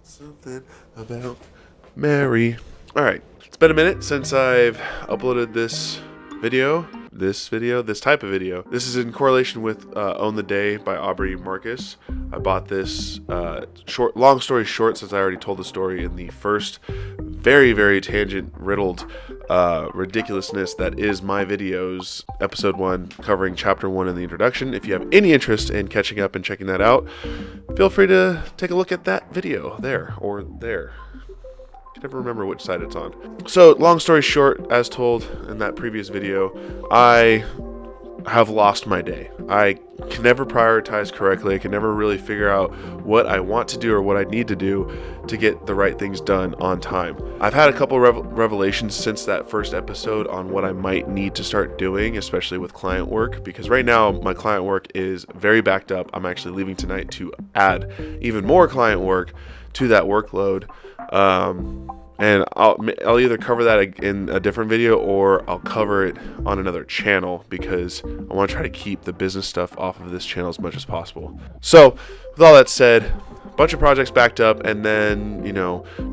Something about Mary. Alright, it's been a minute since I've uploaded this type of video. This is in correlation with Own the Day by Aubrey Marcus. I bought this long story short, since I already told the story in the first very tangent riddled ridiculousness that is my videos, episode 1 covering chapter 1 in the introduction. If you have any interest in catching up and checking that out, feel free to take a look at that video there or there. I can never remember which side it's on. So long story short, as told in that previous video, I have lost my day. I can never prioritize correctly. I can never really figure out what I want to do or what I need to do to get the right things done on time. I've had a couple revelations since that first episode on what I might need to start doing, especially with client work, because right now my client work is very backed up. I'm actually leaving tonight to add even more client work to that workload. And I'll either cover that in a different video or I'll cover it on another channel, because I want to try to keep the business stuff off of this channel as much as possible. So with all that said, a bunch of projects backed up, and then,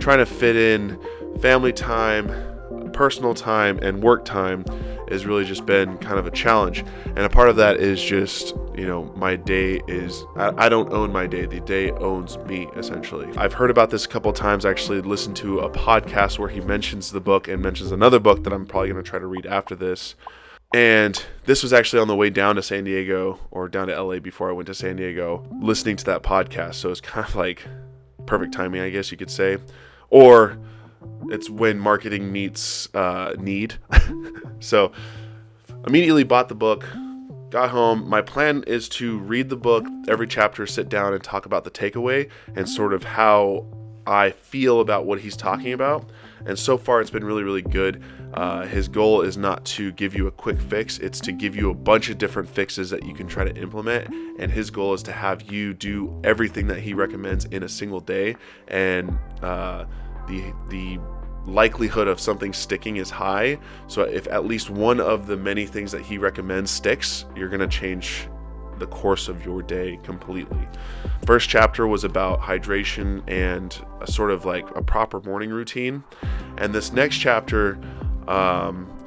trying to fit in family time, personal time, and work time has really just been kind of a challenge. And a part of that is just, my day is, I don't own my day. The day owns me, essentially. I've heard about this a couple of times. I actually listened to a podcast where he mentions the book and mentions another book that I'm probably going to try to read after this. And this was actually on the way down to San Diego, or down to LA before I went to San Diego, listening to that podcast. So it's kind of like perfect timing, I guess you could say. Or it's when marketing meets need. So immediately bought the book, got home. My plan is to read the book, every chapter, sit down and talk about the takeaway and sort of how I feel about what he's talking about. And so far it's been really good. His goal is not to give you a quick fix. It's to give you a bunch of different fixes that you can try to implement. And his goal is to have you do everything that he recommends in a single day. And the likelihood of something sticking is high. So if at least one of the many things that he recommends sticks, you're going to change the course of your day completely. First chapter was about hydration and a sort of like a proper morning routine. And this next chapter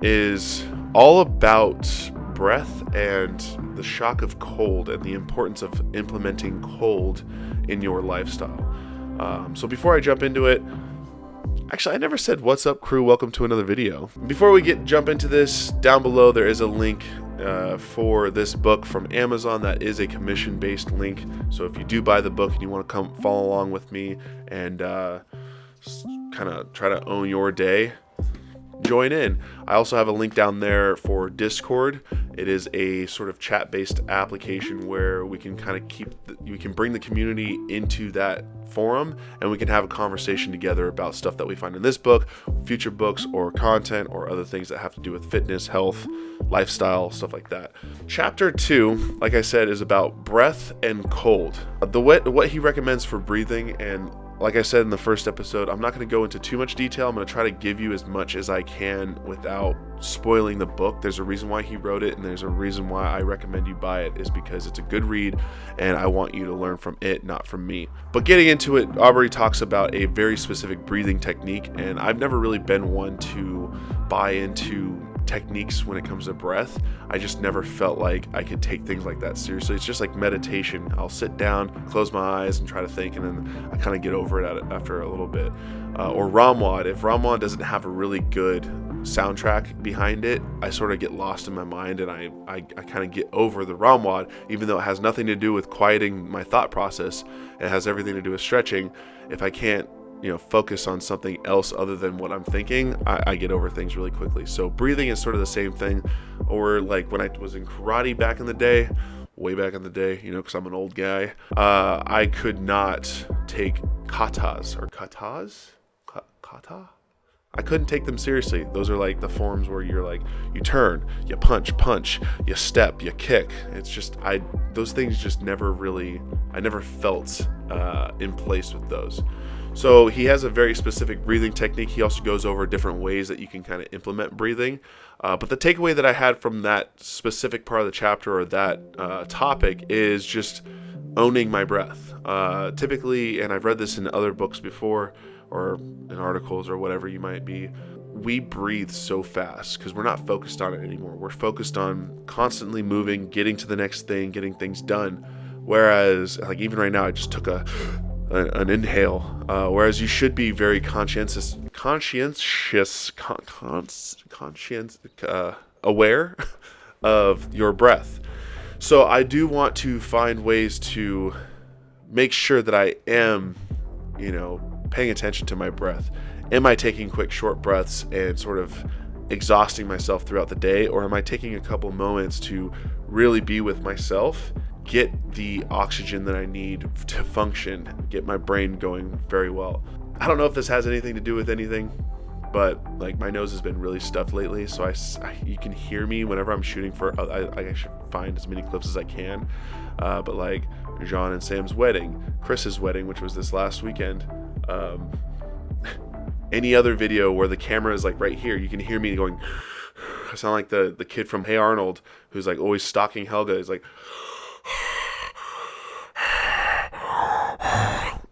is all about breath and the shock of cold and the importance of implementing cold in your lifestyle. So before I jump into it, actually, I never said what's up, crew. Welcome to another video. Before we jump into this, down below there is a link for this book from Amazon. That is a commission-based link. So if you do buy the book and you want to come follow along with me and kind of try to own your day, join in. I also have a link down there for Discord. It is a sort of chat-based application where we can kind of we can bring the community into that forum, and we can have a conversation together about stuff that we find in this book, future books, or content, or other things that have to do with fitness, health, lifestyle, stuff like that. Chapter 2, like I said, is about breath and cold. What he recommends for breathing, and like I said in the first episode, I'm not going to go into too much detail. I'm going to try to give you as much as I can without spoiling the book. There's a reason why he wrote it, and there's a reason why I recommend you buy it, is because it's a good read, and I want you to learn from it, not from me. But getting into it, Aubrey talks about a very specific breathing technique, and I've never really been one to buy into techniques when it comes to breath. I just never felt like I could take things like that seriously. It's just like meditation. I'll sit down, close my eyes, and try to think, and then I kind of get over it after a little bit. Or Ramwad. If Ramwad doesn't have a really good soundtrack behind it, I sort of get lost in my mind, and I kind of get over the Ramwad, even though it has nothing to do with quieting my thought process. It has everything to do with stretching. If I can't focus on something else other than what I'm thinking, I get over things really quickly. So breathing is sort of the same thing. Or like when I was in karate back in the day, way back in the day, because I'm an old guy, I could not take katas or katas. Kata? I couldn't take them seriously. Those are like the forms where you're like, you turn, you punch, you step, you kick. It's just, those things just never really, I never felt in place with those. So he has a very specific breathing technique. He also goes over different ways that you can kind of implement breathing. But the takeaway that I had from that specific part of the chapter, or that topic, is just owning my breath. Typically, and I've read this in other books before, or in articles or whatever you might be, we breathe so fast because we're not focused on it anymore. We're focused on constantly moving, getting to the next thing, getting things done. Whereas, like even right now, I just took an inhale. Whereas you should be very aware of your breath. So I do want to find ways to make sure that I am, paying attention to my breath. Am I taking quick, short breaths and sort of exhausting myself throughout the day? Or am I taking a couple moments to really be with myself, get the oxygen that I need to function, get my brain going very well? I don't know if this has anything to do with anything, but like my nose has been really stuffed lately, so you can hear me whenever I'm shooting for. I should find as many clips as I can, but like John and Sam's wedding, Chris's wedding, which was this last weekend. Any other video where the camera is like right here, you can hear me going. I sound like the kid from Hey Arnold, who's like always stalking Helga. He's like,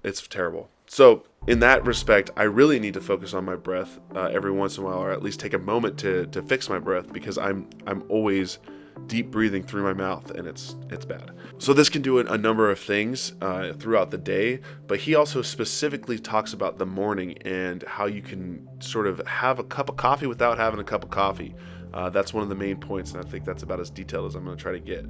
it's terrible. So in that respect, I really need to focus on my breath every once in a while, or at least take a moment to fix my breath, because I'm always deep breathing through my mouth, and it's bad. So this can do a number of things throughout the day, but he also specifically talks about the morning and how you can sort of have a cup of coffee without having a cup of coffee. That's one of the main points, and I think that's about as detailed as I'm going to try to get.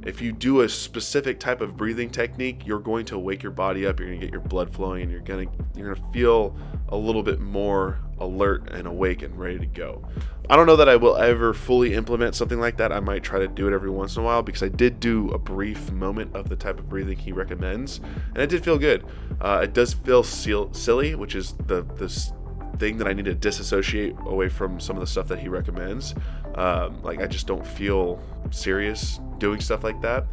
If you do a specific type of breathing technique, you're going to wake your body up, you're going to get your blood flowing, and you're going to feel a little bit more alert and awake and ready to go. I don't know that I will ever fully implement something like that. I might try to do it every once in a while, because I did do a brief moment of the type of breathing he recommends, and it did feel good. It does feel silly, which is the thing that I need to disassociate away from some of the stuff that he recommends. Like I just don't feel serious doing stuff like that.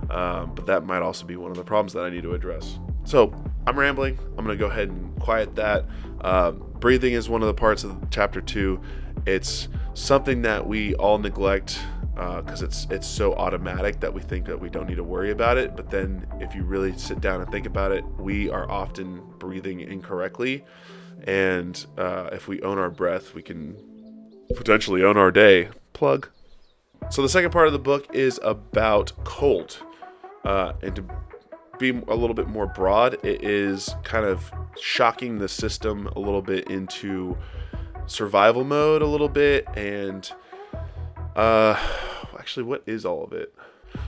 But that might also be one of the problems that I need to address. So I'm rambling. I'm going to go ahead and quiet that. Breathing is one of the parts of chapter 2. It's something that we all neglect because it's so automatic that we think that we don't need to worry about it. But then if you really sit down and think about it, we are often breathing incorrectly. And if we own our breath, we can potentially own our day. Plug. So the second part of the book is about cold. And to be a little bit more broad, it is kind of shocking the system a little bit into survival mode a little bit. And actually, what is all of it?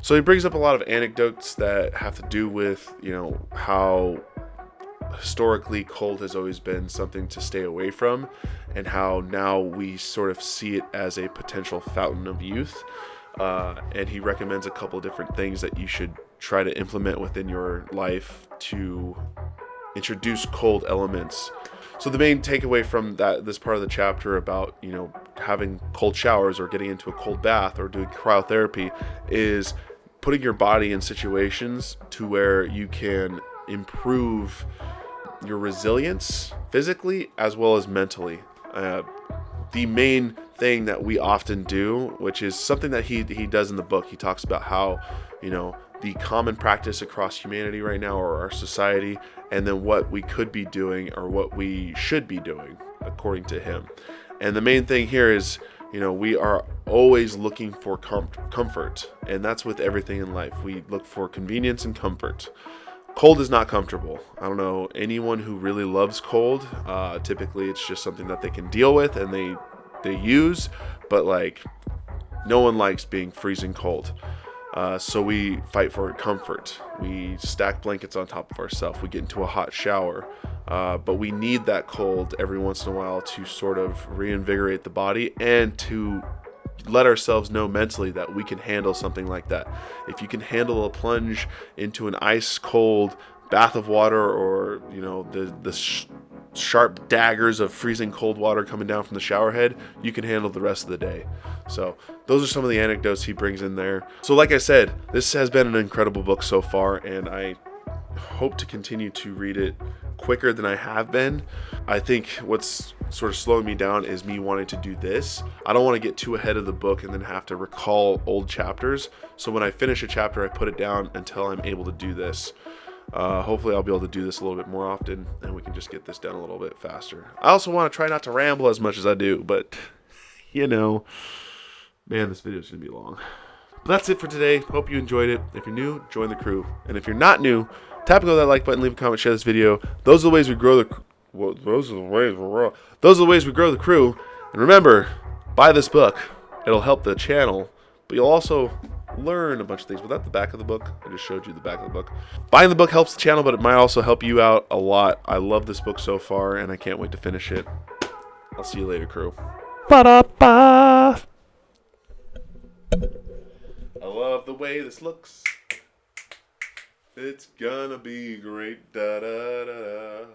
So he brings up a lot of anecdotes that have to do with, how historically cold has always been something to stay away from, and how now we sort of see it as a potential fountain of youth. And he recommends a couple different things that you should try to implement within your life to introduce cold elements. So the main takeaway from this part of the chapter about, having cold showers or getting into a cold bath or doing cryotherapy is putting your body in situations to where you can improve your resilience physically as well as mentally. The main thing that we often do, which is something that he does in the book, he talks about how, the common practice across humanity right now, or our society, and then what we could be doing or what we should be doing according to him. And the main thing here is, we are always looking for comfort, and that's with everything in life. We look for convenience and comfort. Cold is not comfortable. I don't know anyone who really loves cold. Typically, it's just something that they can deal with and they use, but like no one likes being freezing cold. So we fight for comfort. We stack blankets on top of ourselves. We get into a hot shower. But we need that cold every once in a while to sort of reinvigorate the body and to let ourselves know mentally that we can handle something like that. If you can handle a plunge into an ice cold bath of water, or the sharp daggers of freezing cold water coming down from the shower head, you can handle the rest of the day. So those are some of the anecdotes he brings in there. So like I said, this has been an incredible book so far, and I hope to continue to read it quicker than I have been. I think what's sort of slowing me down is me wanting to do this. I don't want to get too ahead of the book and then have to recall old chapters. So when I finish a chapter, I put it down until I'm able to do this. Hopefully I'll be able to do this a little bit more often and we can just get this done a little bit faster. I also want to try not to ramble as much as I do, but you know, man, this video is going to be long. But that's it for today. Hope you enjoyed it. If you're new, join the crew. And if you're not new, tap and go to that like button, leave a comment, share this video. Those are the ways we grow the those are the ways we grow the crew. And remember, buy this book. It'll help the channel, but you'll also learn a bunch of things. Without the back of the book, I just showed you the back of the book. Buying the book helps the channel, but it might also help you out a lot. I love this book so far, and I can't wait to finish it. I'll see you later, crew. Ba-da-ba. I love the way this looks. It's gonna be great. Da da da da.